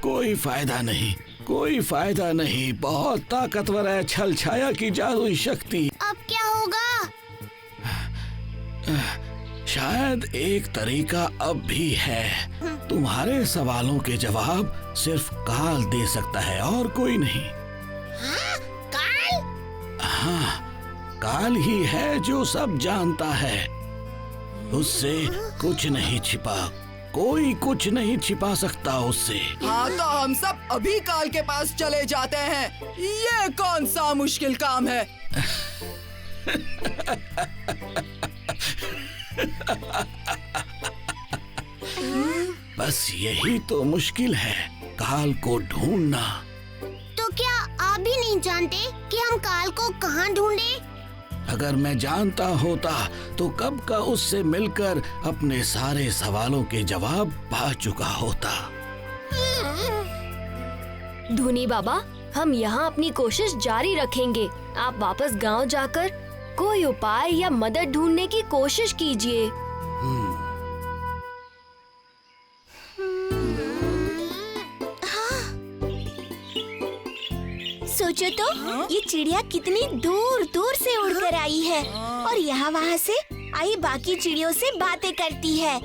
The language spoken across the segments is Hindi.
कोई फायदा नहीं, कोई फायदा नहीं। बहुत ताकतवर है छलछाया की जादुई शक्ति। अब क्या होगा? शायद एक तरीका अब भी है। तुम्हारे सवालों के जवाब सिर्फ काल दे सकता है और कोई नहीं। हाँ, काल? हाँ, काल ही है जो सब जानता है। उससे कुछ नहीं छिपा, कोई कुछ नहीं छिपा सकता उससे। हाँ, तो हम सब अभी काल के पास चले जाते हैं। ये कौन सा मुश्किल काम है? बस यही तो मुश्किल है, काल को ढूंढना। तो क्या आप भी नहीं जानते कि हम काल को कहाँ ढूंढे? अगर मैं जानता होता तो कब का उससे मिलकर अपने सारे सवालों के जवाब पा चुका होता। धूनी बाबा, हम यहाँ अपनी कोशिश जारी रखेंगे। आप वापस गांव जाकर कोई उपाय या मदद ढूंढने की कोशिश कीजिए। सोचो तो, ये चिड़िया कितनी दूर दूर से उड़कर आई है और यहाँ वहाँ से आई बाकी चिड़ियों से बातें करती है।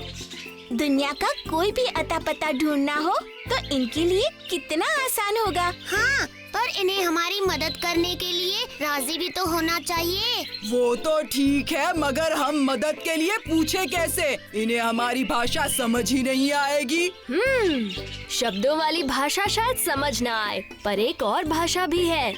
दुनिया का कोई भी अता पता ढूंढना हो तो इनके लिए कितना आसान होगा। हाँ, पर इन्हें हमारी मदद करने के लिए राजी भी तो होना चाहिए। वो तो ठीक है, मगर हम मदद के लिए पूछे कैसे? इन्हें हमारी भाषा समझ ही नहीं आएगी। शब्दों वाली भाषा शायद समझ ना आए, पर एक और भाषा भी है।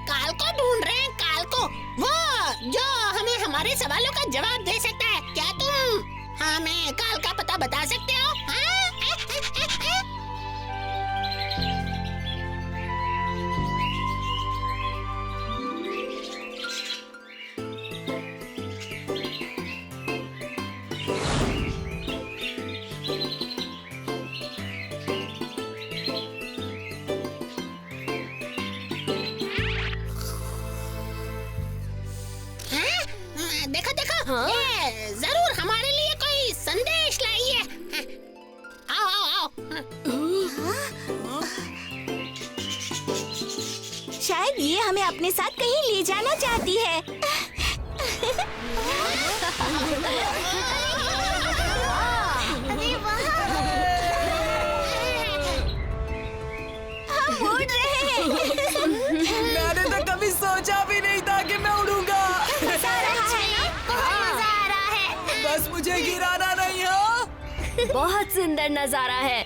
काल को ढूंढ रहे हैं, काल को, वो जो हमें हमारे सवालों का जवाब दे सकता है। क्या तुम हमें काल का पता बता सकते हो? देखो देखो, हाँ? ये जरूर हमारे लिए कोई संदेश लाई है। आओ आओ आओ। शायद ये हमें अपने साथ कहीं ले जाना चाहती है। अरे वाह! हम उड़ रहे हैं। मैंने तो कभी सोचा भी नहीं था कि मैं उड़ूंगा। मजा आ रहा है ना? बहुत मजा आ रहा है। बस मुझे गिराना नहीं हो। बहुत सुंदर नजारा है।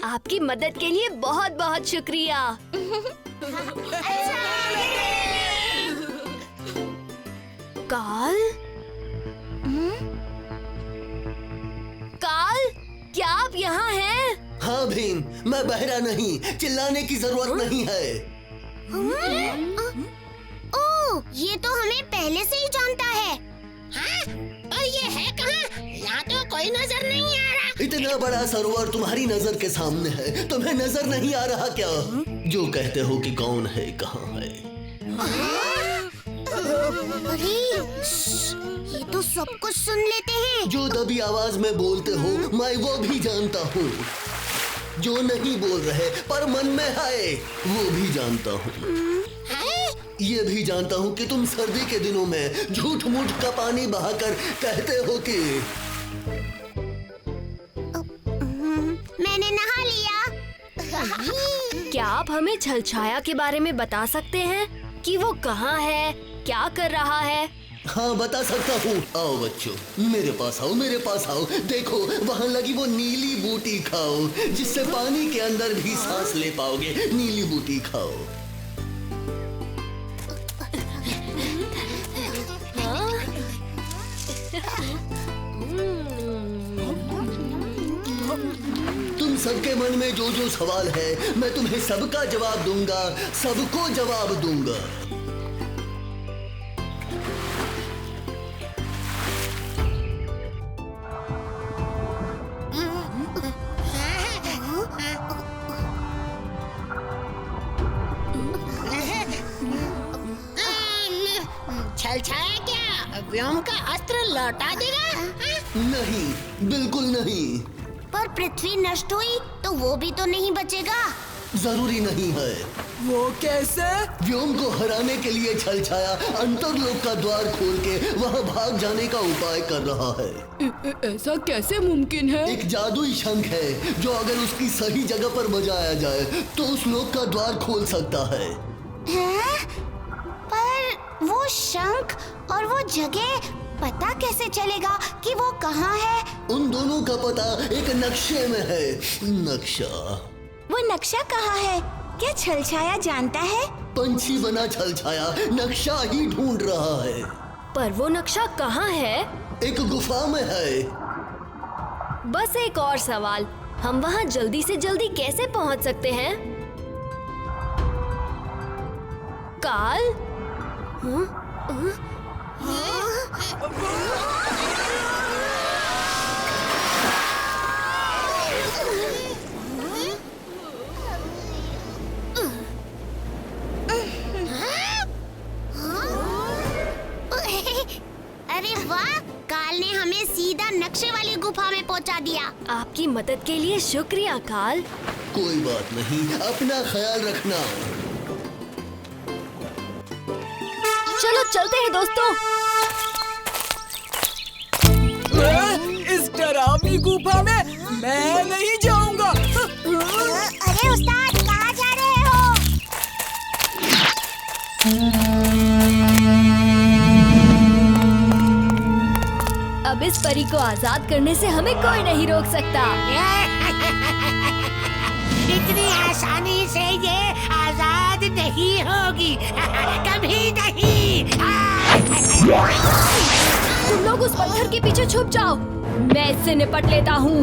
आपकी मदद के लिए बहुत बहुत शुक्रिया। काल? काल, क्या आप यहाँ हैं? हाँ भीम, मैं बहरा नहीं, चिल्लाने की जरूरत नहीं है। ओह, ये तो हमें पहले से ही जानता है। हाँ? और ये है कहाँ? यहाँ तो कोई नजर नहीं आ रहा। इतना बड़ा सरोवर तुम्हारी नजर के सामने है, तुम्हें नजर नहीं आ रहा क्या? जो कहते हो कि कौन है, कहाँ है? अरे, ये तो सब कुछ सुन लेते हैं। जो दबी आवाज में बोलते हो, मैं वो भी जानता हूँ। जो नहीं बोल रहे पर मन में है, वो भी जानता हूँ। ये भी जानता हूँ कि तुम सर्दी के दिनों में झूठ मूठ का पानी बहाकर कहते हो कि मैंने नहा लिया। क्या आप हमें छलछाया के बारे में बता सकते हैं कि वो कहाँ है, क्या कर रहा है? हाँ, बता सकता हूँ। आओ बच्चों, मेरे पास आओ, मेरे पास आओ। देखो, वहाँ लगी वो नीली बूटी खाओ, जिससे पानी के अंदर भी सांस ले पाओगे। नीली बूटी खाओ। सबके मन में जो जो सवाल है मैं तुम्हें सबका जवाब दूंगा, सबको जवाब दूंगा। छलछाया क्या व्योम का अस्त्र लौटा देगा? नहीं, बिल्कुल नहीं। पर पृथ्वी नष्ट हुई तो वो भी तो नहीं बचेगा। जरूरी नहीं है। वो कैसे? व्योम को हराने के लिए छलछाया अंतरलोक का द्वार खोल के वहाँ भाग जाने का उपाय कर रहा है। ऐसा कैसे मुमकिन है? एक जादुई शंख है जो अगर उसकी सही जगह पर बजाया जाए तो उस लोक का द्वार खोल सकता है। पर वो शंख और वो जगह पता कैसे चलेगा कि वो कहाँ है? उन दोनों का पता एक नक्शे में है। नक्शा। वो नक्शा कहाँ है? क्या छलछाया जानता है? पंछी बना छलछाया नक्शा ही ढूंढ रहा है। पर वो नक्शा कहाँ है? एक गुफा में है। बस एक और सवाल, हम वहाँ जल्दी से जल्दी कैसे पहुँच सकते हैं? काल? अरे वाह, काल ने हमें सीधा नक्शे वाली गुफा में पहुंचा दिया। आपकी मदद के लिए शुक्रिया काल। कोई बात नहीं, अपना ख्याल रखना। चलो चलते हैं दोस्तों। इस डरावनी गुफा में मैं नहीं जाऊंगा। अरे उस्ताद, कहाँ जा रहे हो? अब इस परी को आजाद करने से हमें कोई नहीं रोक सकता। इतनी आसानी से ये आजाद नहीं होगी। कभी नहीं। तुम लोग उस पत्थर के पीछे छुप जाओ, मैं इससे निपट लेता हूँ।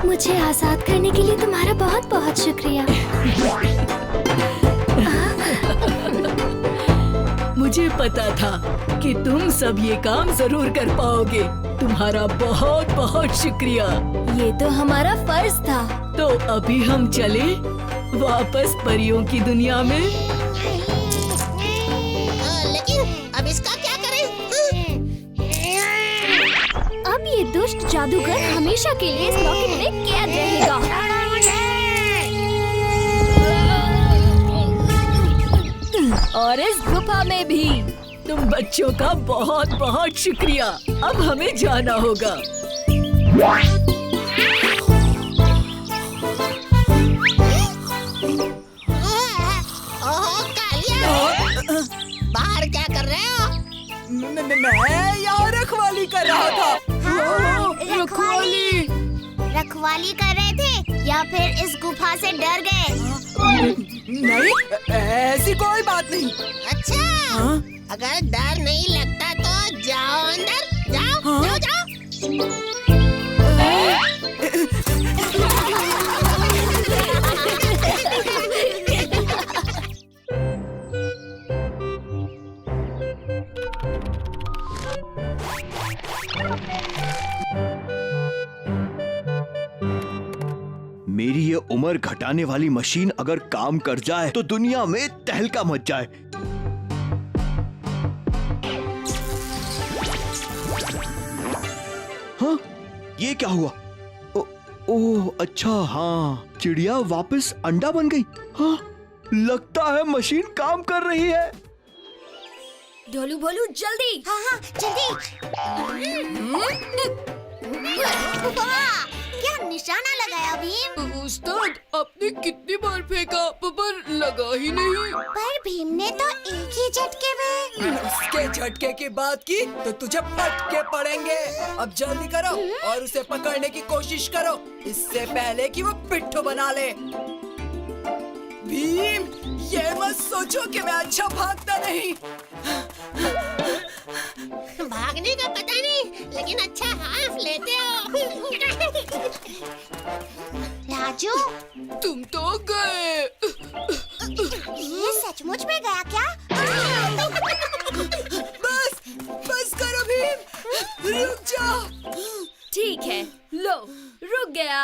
मुझे आजाद करने के लिए तुम्हारा बहुत बहुत शुक्रिया। मुझे पता था कि तुम सब ये काम जरूर कर पाओगे। तुम्हारा बहुत बहुत शुक्रिया। ये तो हमारा फर्ज था। तो अभी हम चले वापस परियों की दुनिया में। लेकिन अब इसका क्या करें? अब ये दुष्ट जादूगर हमेशा के लिए इस रॉकेट में कैद रहेगा। और इस गुफा में भी। तुम बच्चों का बहुत बहुत शुक्रिया। अब हमें जाना होगा। ओह कालिया, बाहर क्या कर रहे हो? मैं यहाँ रखवाली कर रहा था। रखवाली? रखवाली कर रहे थे या फिर इस गुफा से डर गए? नहीं, ऐसी कोई बात नहीं। अच्छा, हाँ? अगर डर नहीं लगता तो जाओ अंदर, जाओ। हाँ? जाओ जाओ। मेरी ये उम्र घटाने वाली मशीन अगर काम कर जाए तो दुनिया में तहलका मच जाए। हाँ, ये क्या हुआ? ओह अच्छा, हाँ, चिड़िया वापस अंडा बन गई। हाँ, लगता है मशीन काम कर रही है। ढोलू भोलू जल्दी। हाँ हाँ जल्दी। वाह, क्या निशाना लगाया भीम। उस्ताद आपने कितनी बार फेंका पर लगा ही नहीं। पर भीम ने तो एक ही झटके में। उसके झटके की बात की तो तुझे पटके पड़ेंगे। अब जल्दी करो और उसे पकड़ने की कोशिश करो, इससे पहले कि वो पिट्ठू बना ले। भीम, ये मत सोचो कि मैं अच्छा भागता नहीं। भागने का पता नहीं, लेकिन अच्छा हाफ लेते हो। राजू, तुम तो गए। ये सचमुच में गया क्या? बस करो भीम, रुक जाओ। ठीक है, लो रुक गया।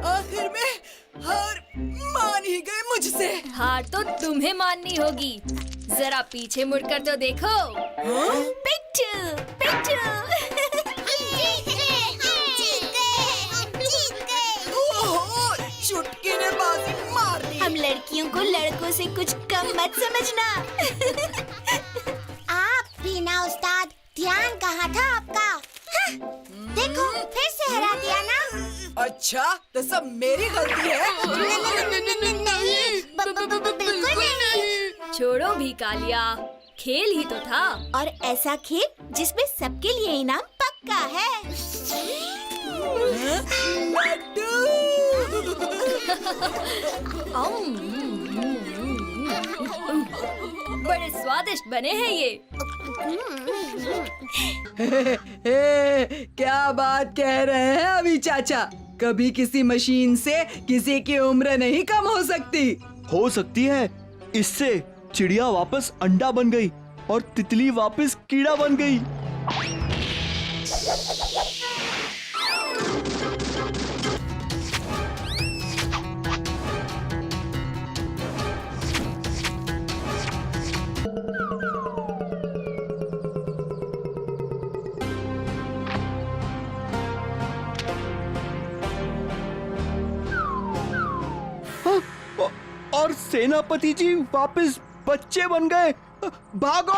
आखिर में हार मान ही गए मुझसे। हार तो तुम्हें माननी होगी। जरा पीछे मुड़कर तो देखो। पिट्ठू, पिट्ठू। ओहो, चुटकी ने बाजी मार दी। हम लड़कियों को लड़कों से कुछ कम मत समझना। आप भी ना उस्ताद, ध्यान कहाँ था आपका? हाँ, देखो फिर से हरा दिया ना। अच्छा, तो सब मेरी गलती है। बिल्कुल नहीं। छोड़ो भी कालिया, खेल ही तो था। और ऐसा खेल जिसमें सबके लिए इनाम पक्का है। बड़े स्वादिष्ट बने हैं ये। क्या बात कह रहे हैं अभी चाचा? कभी किसी मशीन से किसी की उम्र नहीं कम हो सकती। हो सकती है। इससे चिड़िया वापस अंडा बन गई और तितली वापस कीड़ा बन गई। और सेनापति जी वापस बच्चे बन गए। भागो!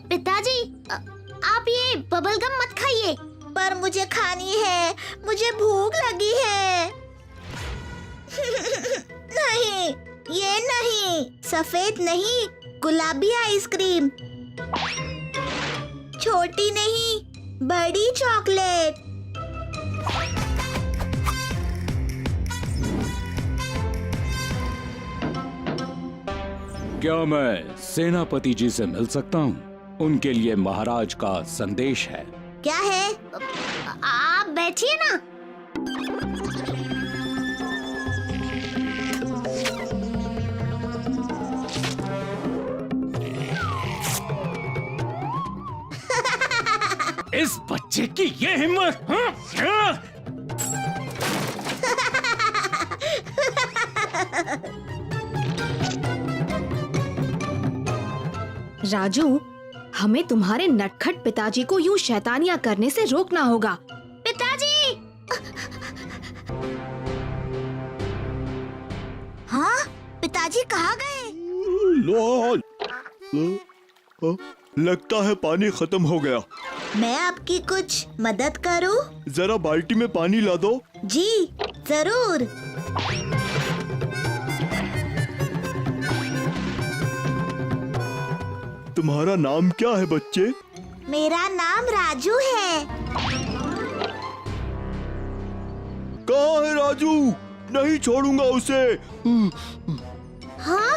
पिताजी, आप ये बबलगम मत खाइए। पर मुझे खानी है, मुझे भूख लगी है। नहीं, ये नहीं, सफेद नहीं, गुलाबी आइसक्रीम। छोटी नहीं, बड़ी चॉकलेट। क्या मैं सेनापति जी से मिल सकता हूँ? उनके लिए महाराज का संदेश है। क्या है? आप बैठिए ना। इस बच्चे की ये हिम्मत! हाँ? हाँ? राजू, हमें तुम्हारे नटखट पिताजी को यूं शैतानियां करने से रोकना होगा। पिताजी! हाँ, पिताजी कहाँ गए? लगता है पानी खत्म हो गया। मैं आपकी कुछ मदद करूं? जरा बाल्टी में पानी ला दो। जी, जरूर। तुम्हारा नाम क्या है बच्चे? मेरा नाम राजू है। कहाँ है राजू? नहीं छोड़ूंगा उसे। हाँ?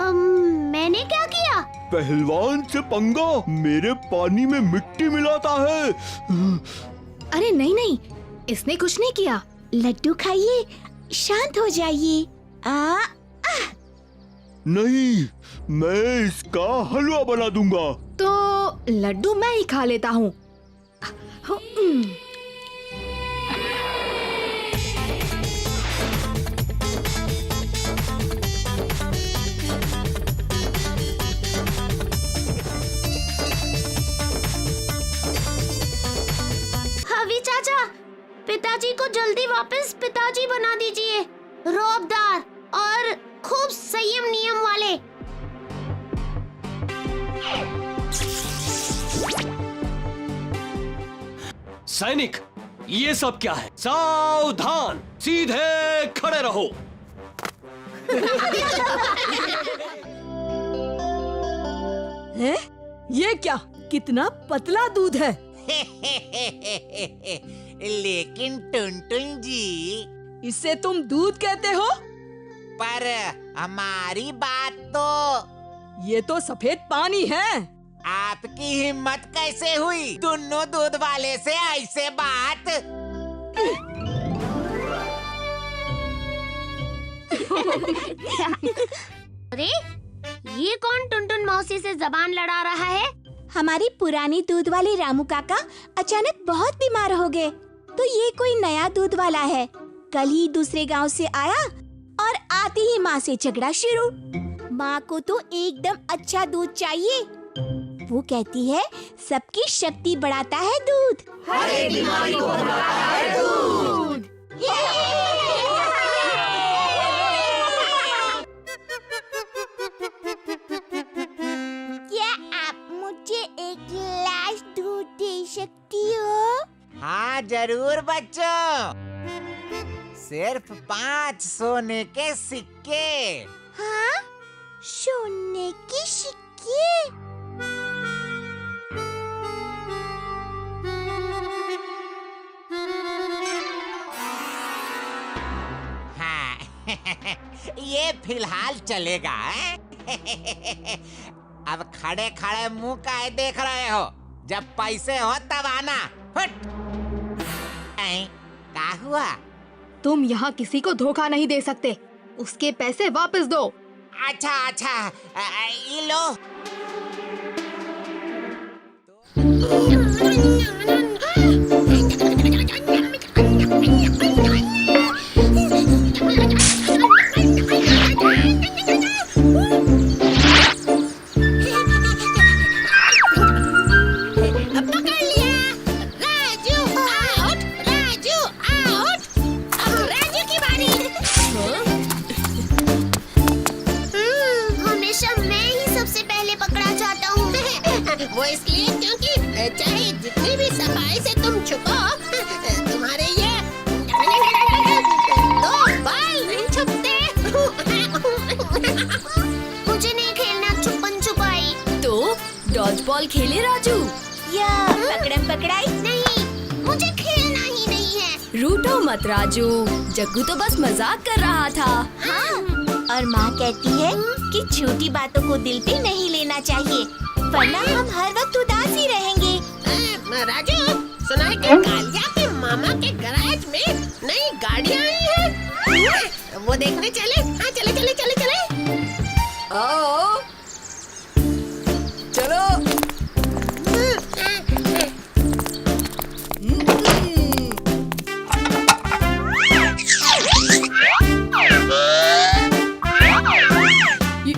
मैंने क्या किया? पहलवान से पंगा, मेरे पानी में मिट्टी मिलाता है। अरे नहीं नहीं, इसने कुछ नहीं किया। लड्डू खाइए, शांत हो जाइए। नहीं, मैं इसका हलवा बना दूंगा। तो लड्डू मैं ही खा लेता हूँ। हवी चाचा, को जल्दी वापस पिताजी बना दीजिए, रौबदार और खूब संयम नियम वाले। सैनिक, ये सब क्या है? सावधान, सीधे खड़े रहो। हैं? ये क्या? कितना पतला दूध है। लेकिन टुनटुन जी, इससे तुम दूध कहते हो? पर हमारी बात तो। ये तो सफेद पानी है। आपकी हिम्मत कैसे हुई दोनों दूध वाले से ऐसे बात? अरे ये कौन टुनटुन मौसी से जबान लड़ा रहा है? हमारी पुरानी दूध वाली रामू काका अचानक बहुत बीमार हो गए, तो ये कोई नया दूध वाला है। कल ही दूसरे गांव से आया और आते ही माँ से झगड़ा शुरू। माँ को तो एकदम अच्छा दूध चाहिए। वो कहती है सबकी शक्ति बढ़ाता है दूध, हर एक बीमारी को भगाता है दूध। क्या आप मुझे एक गिलास दूध दे सकती हो? हाँ जरूर बच्चों, सिर्फ 5 सोने के सिक्के। हाँ, सोने के सिक्के। हाँ ये फिलहाल चलेगा। अब खड़े खड़े मुंह काहे देख रहे हो? जब पैसे हो तब आना। फट। क्या हुआ? तुम यहाँ किसी को धोखा नहीं दे सकते। उसके पैसे वापस दो। अच्छा अच्छा, ये लो। वो इसलिए क्योंकि चाहे जितनी भी सफाई से तुम छुपो, तुम्हारे ये 2 बाल नहीं छुपते। मुझे नहीं खेलना छुपन छुपाई। तो डॉज बॉल खेले राजू? या पकड़म पकड़ाई? नहीं, मुझे खेलना ही नहीं है। रूठो मत राजू, जग्गू तो बस मजाक कर रहा था। हाँ, और माँ कहती है कि छोटी बातों को दिल पे नहीं लेना चाहिए, वरना हम हर वक्त उदास ही रहेंगे। राजू, सुना है कि कालिया के मामा के गैराज में नई गाड़ियाँ आई हैं। वो देखने चले? हाँ चले चले चले चले। आओ, चलो।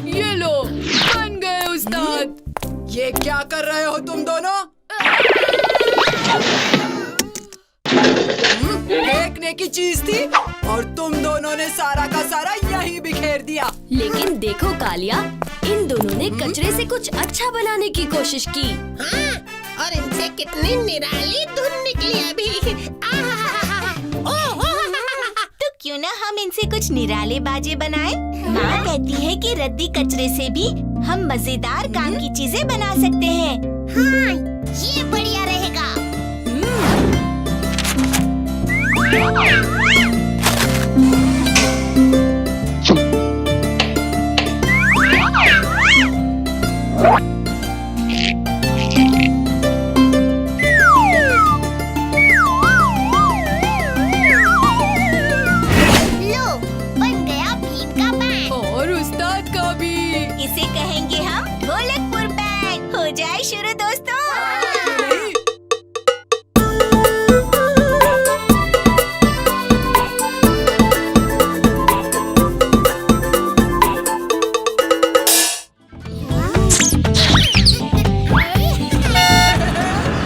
ये लो, बन गए उस्ताद। ये क्या कर रहे हो तुम दोनों? फेंकने की चीज थी और तुम दोनों ने सारा का सारा यहीं बिखेर दिया। लेकिन देखो कालिया, इन दोनों ने कचरे से कुछ अच्छा बनाने की कोशिश की। हाँ, और इनसे कितनी निराली धुन निकली अभी। तो क्यों ना हम इनसे कुछ निराले बाजे बनाएं? माँ कहती है कि रद्दी कचरे से भी हम मजेदार काम की चीजें बना सकते हैं। हाँ, ये बढ़िया रहेगा। लो, बन गया भीम का बैंड। और उस्ताद का भी। इसे कहेंगे हम ढोलकपुर बैंड। हो जाए शुरू दोस्तों।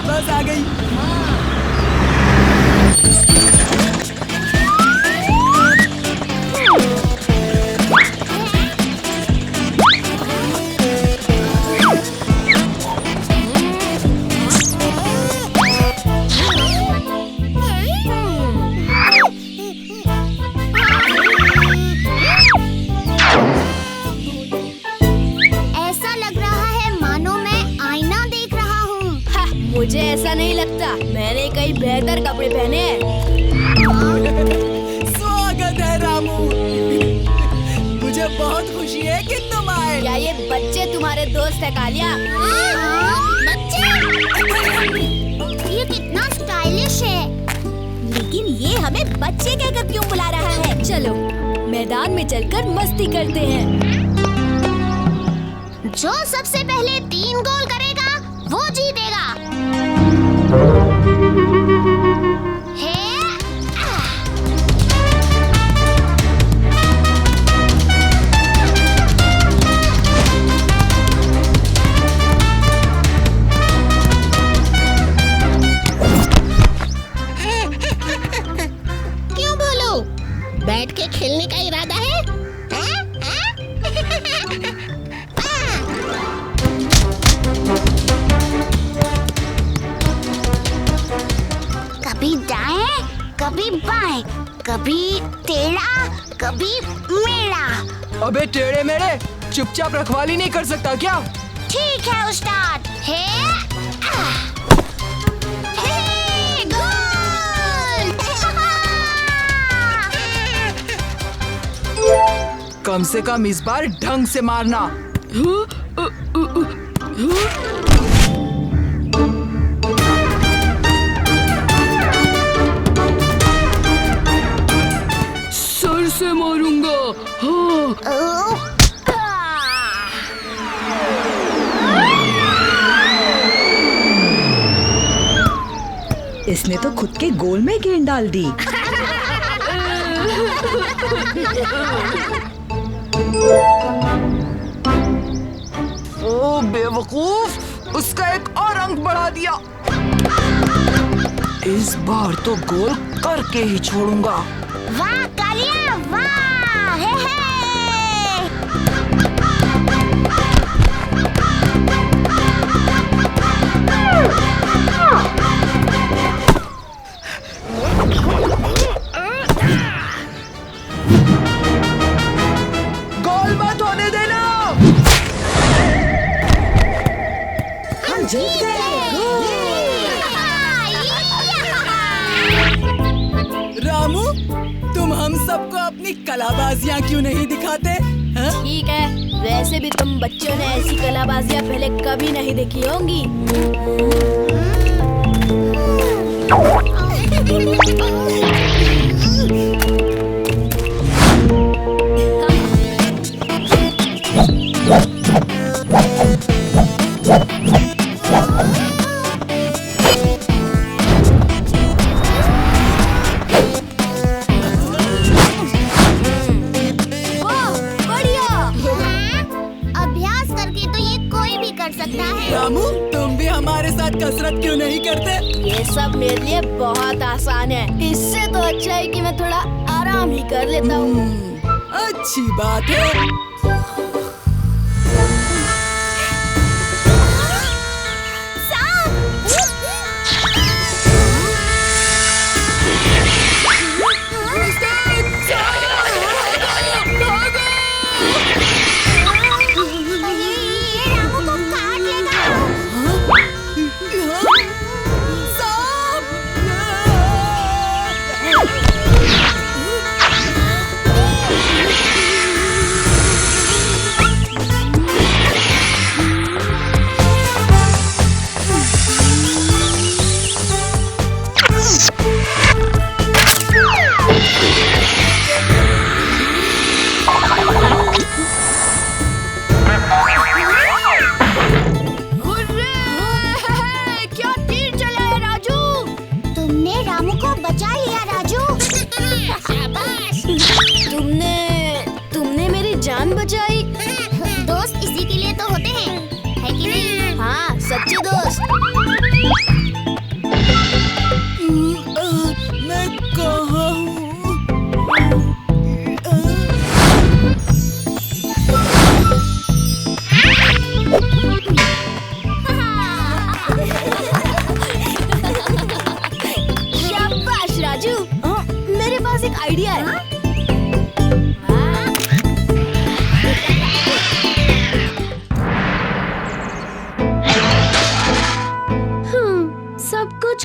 बस आ गई। मुझे ऐसा नहीं लगता। मैंने कई बेहतर कपड़े पहने हैं। स्वागत है रामू। मुझे बहुत खुशी है कि तुम आए। क्या ये बच्चे तुम्हारे दोस्त है कालिया? बच्चे? ये कितना स्टाइलिश है। लेकिन ये हमें बच्चे कहकर क्यों बुला रहा है? चलो मैदान में चलकर मस्ती करते हैं। जो सबसे पहले 3 गोल करेगा वो जीतेगा। क्यों बोलो? बैठ के खेलने का इरादा है? कभी दाएं, कभी बाएं, कभी तेरा, कभी मेरा। अबे टेढ़े मेढ़े, चुपचाप रखवाली नहीं कर सकता क्या? ठीक है उस्ताद। कम से कम इस बार ढंग से मारना। सर से मारूंगा। हाँ। इसने तो खुद के गोल में गेंद डाल दी। ओ बेवकूफ, उसका एक और अंक बढ़ा दिया। इस बार तो गोल करके ही छोड़ूंगा। वाह कालिया वाह! हे! गोल मत होने देना। हम जीत गए। रामू, तुम हम सबको अपनी कलाबाजियां क्यों नहीं दिखाते? ठीक है, वैसे भी तुम बच्चों ने ऐसी कलाबाजियां पहले कभी नहीं देखी होंगी। रामू, तुम भी हमारे साथ कसरत क्यों नहीं करते? ये सब मेरे लिए बहुत आसान है। इससे तो अच्छा है कि मैं थोड़ा आराम ही कर लेता हूँ। अच्छी बात है।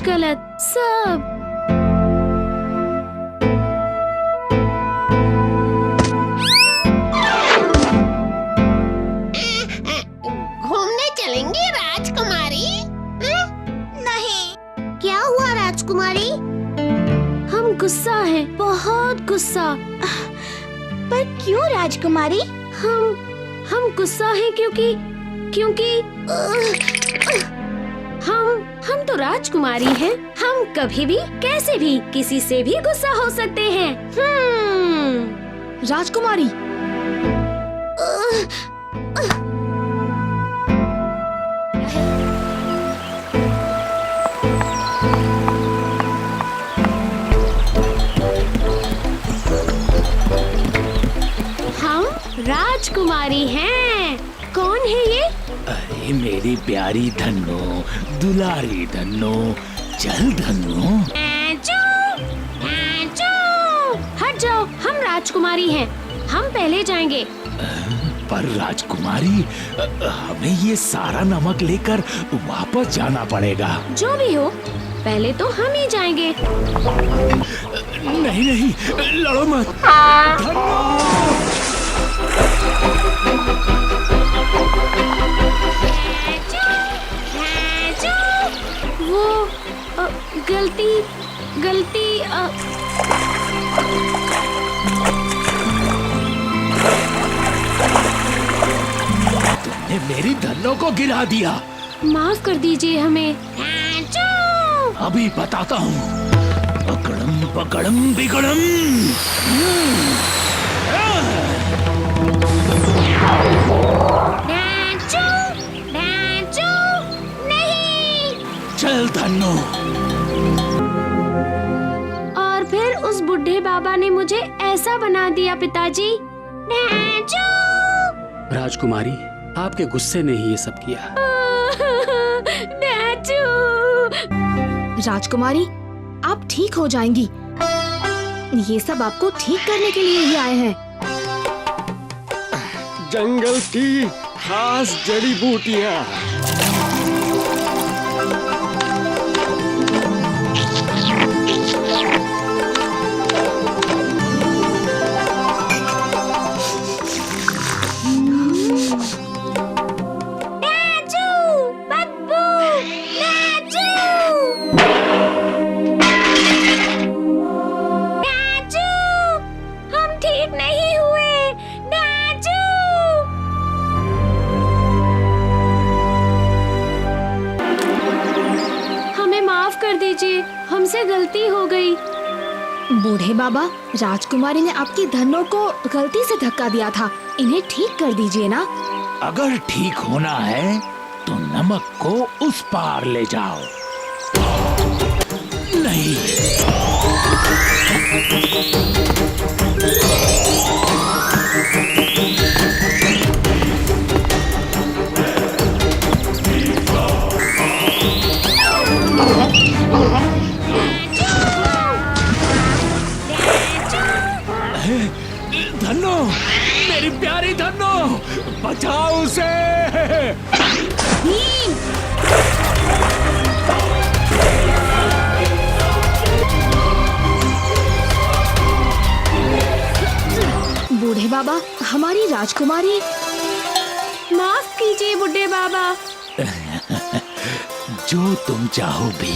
गलत सब। घूमने चलेंगे राजकुमारी? नहीं। क्या हुआ राजकुमारी? हम गुस्सा हैं, बहुत गुस्सा। पर क्यों राजकुमारी? हम गुस्सा हैं क्योंकि हम तो राजकुमारी हैं। हम कभी भी कैसे भी किसी से भी गुस्सा हो सकते हैं। राजकुमारी, हम राजकुमारी हैं। कौन है ये? अरे मेरी प्यारी धन्नो, दुलारी धन्नो, चल धन्नो। हट जाओ, हम राजकुमारी हैं। हम पहले जाएंगे। पर राजकुमारी, हमें ये सारा नमक लेकर वापस जाना पड़ेगा। जो भी हो, पहले तो हम ही जाएंगे। नहीं नहीं, लड़ो मत। वो गलती तुमने मेरी धन्नो को गिरा दिया। माफ कर दीजिए हमें। अभी बताता हूँ। पकड़म पकड़म बिगड़म। नहीं। चल धन्नो। और फिर उस बुढ़े बाबा ने मुझे ऐसा बना दिया पिताजी। राजकुमारी, आपके गुस्से ने ही ये सब किया। राजकुमारी, आप ठीक हो जाएंगी। ये सब आपको ठीक करने के लिए ही आए हैं। जंगल की खास जड़ी बूटियाँ। हमसे गलती हो गई। बूढ़े बाबा, राजकुमारी ने आपकी धन्नो को गलती से धक्का दिया था। इन्हें ठीक कर दीजिए ना। अगर ठीक होना है तो नमक को उस पार ले जाओ। नहीं। धन्नो, मेरी प्यारी धन्नो, बचाओ उसे। बूढ़े बाबा, हमारी राजकुमारी। माफ कीजिए बूढ़े बाबा। जो तुम चाहो भी।